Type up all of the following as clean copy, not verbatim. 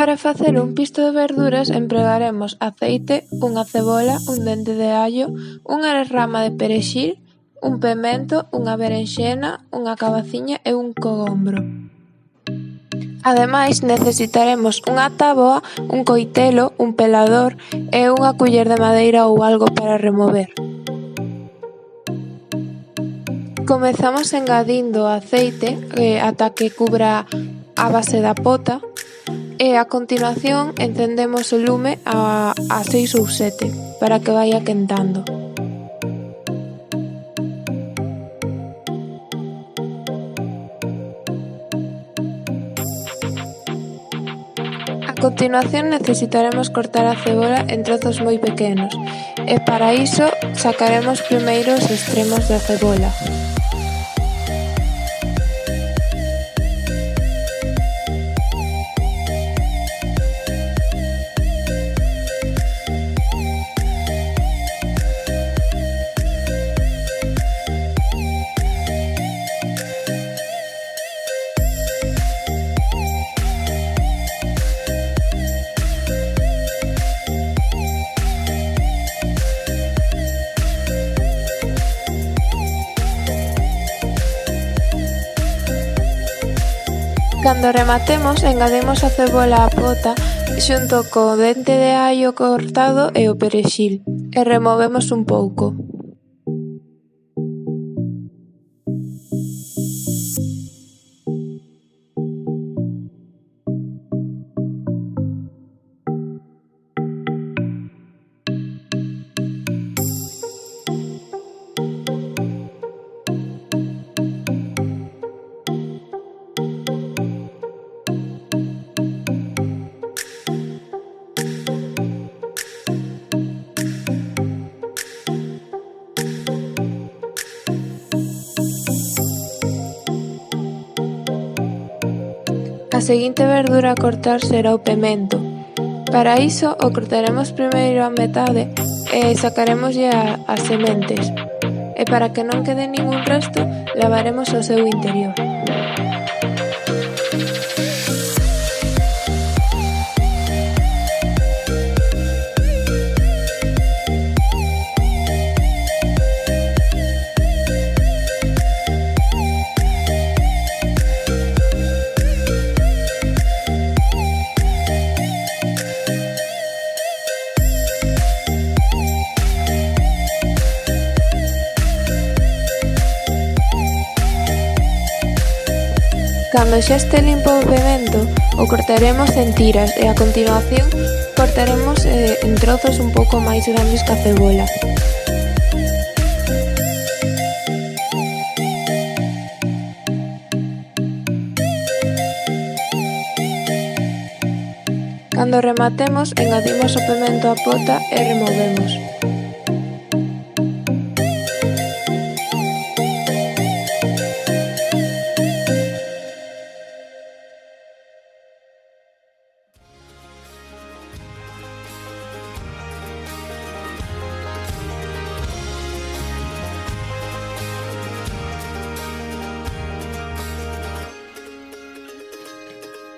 Para facer un pisto de verduras empregaremos aceite, unha cebola, un dente de allo, unha rama de perexil, un pemento, unha berenxena, unha cabaciña e un cogombro. Ademais, necesitaremos unha táboa, un coitelo, un pelador e unha culler de madeira ou algo para remover. Comezamos engadindo aceite ata que cubra a base da pota e a continuación encendemos o lume a 6 ou 7 para que vaia quentando. A continuación necesitaremos cortar a cebola en trozos moi pequenos e para iso sacaremos primeiro os extremos da cebola. Cando rematemos, engademos a cebola á pota xunto co dente de allo cortado e o perexil e removemos un pouco. A seguinte verdura a cortar será o pemento. Para iso o cortaremos primeiro a metade e sacaremoslle as sementes. E para que non quede ningún resto, lavaremos o seu interior. Cando xa este limpo o pemento, o cortaremos en tiras e a continuación cortaremos en trozos un pouco máis grandes que a cebola. Cando rematemos, engadimos o pemento á pota e removemos.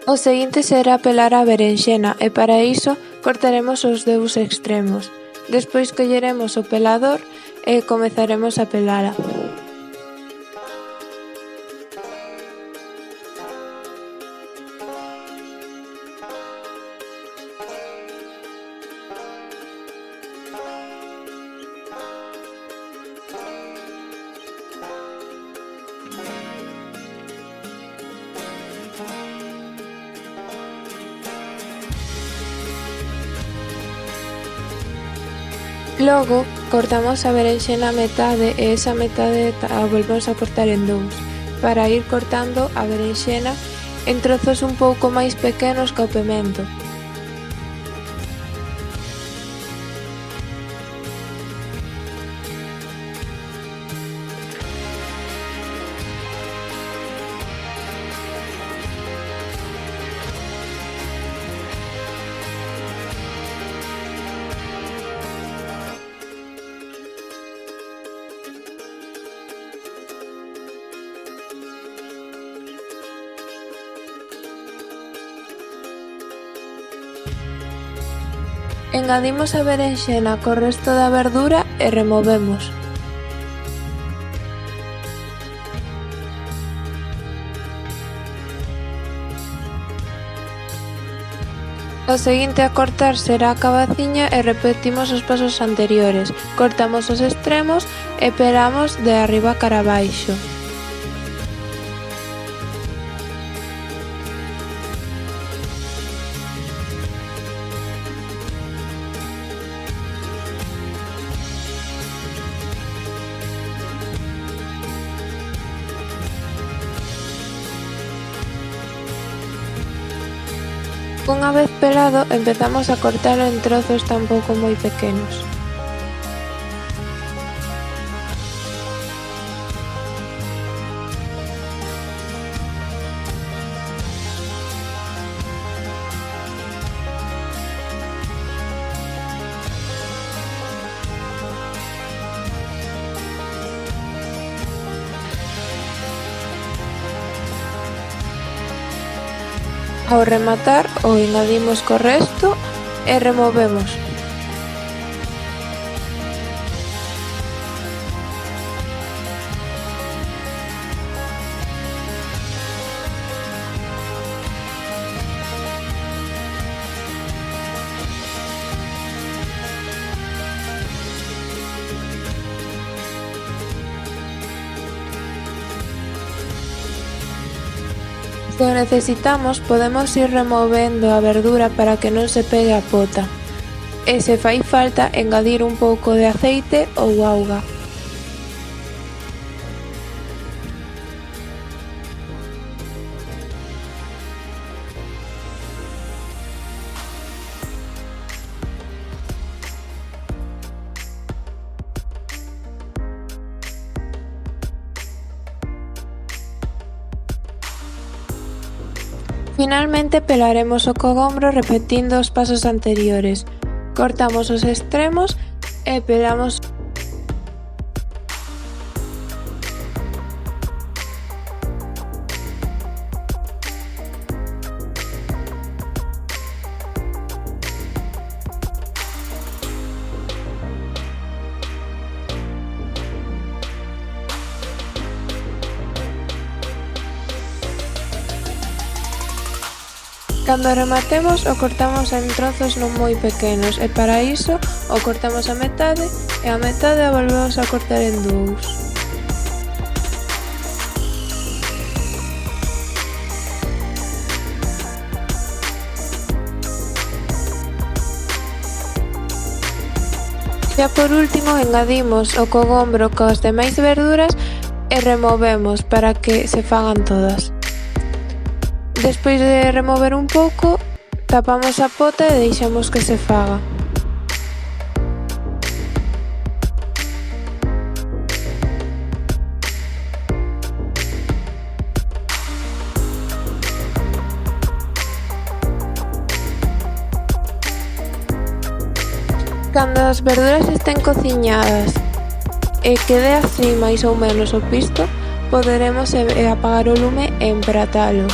O seguinte será pelar a berenxena e para iso cortaremos os dous extremos. Despois colleremos o pelador e comezaremos a pelala. Logo, cortamos a berenxena a metade e esa metade a volvemos a cortar en dous, para ir cortando a berenxena en trozos un pouco máis pequenos que o pemento. Engadimos a berenxena co resto da verdura e removemos. O seguinte a cortar será a cabaciña e repetimos os pasos anteriores. Cortamos os extremos e pelamos de arriba cara abaixo. Unha vez pelado, empezamos a cortalo en trozos tampouco moi pequenos. Ao rematar, o engadimos co resto e removemos. Se o necesitamos, podemos ir removendo a verdura para que non se pegue a pota. E se fai falta, engadir un pouco de aceite ou auga. Finalmente pelaremos o cogombro repetindo os pasos anteriores. Cortamos os extremos e pelamos. Cando rematemos, o cortamos en trozos non moi pequenos e para iso o cortamos a metade e a metade a volvemos a cortar en dous. Xa por último engadimos o cogombro coas demais verduras e removemos para que se fagan todas. Despois de remover un pouco, tapamos a pota e deixamos que se faga. Cando as verduras estén cociñadas e quede así máis ou menos o pisto, poderemos apagar o lume e empratalo.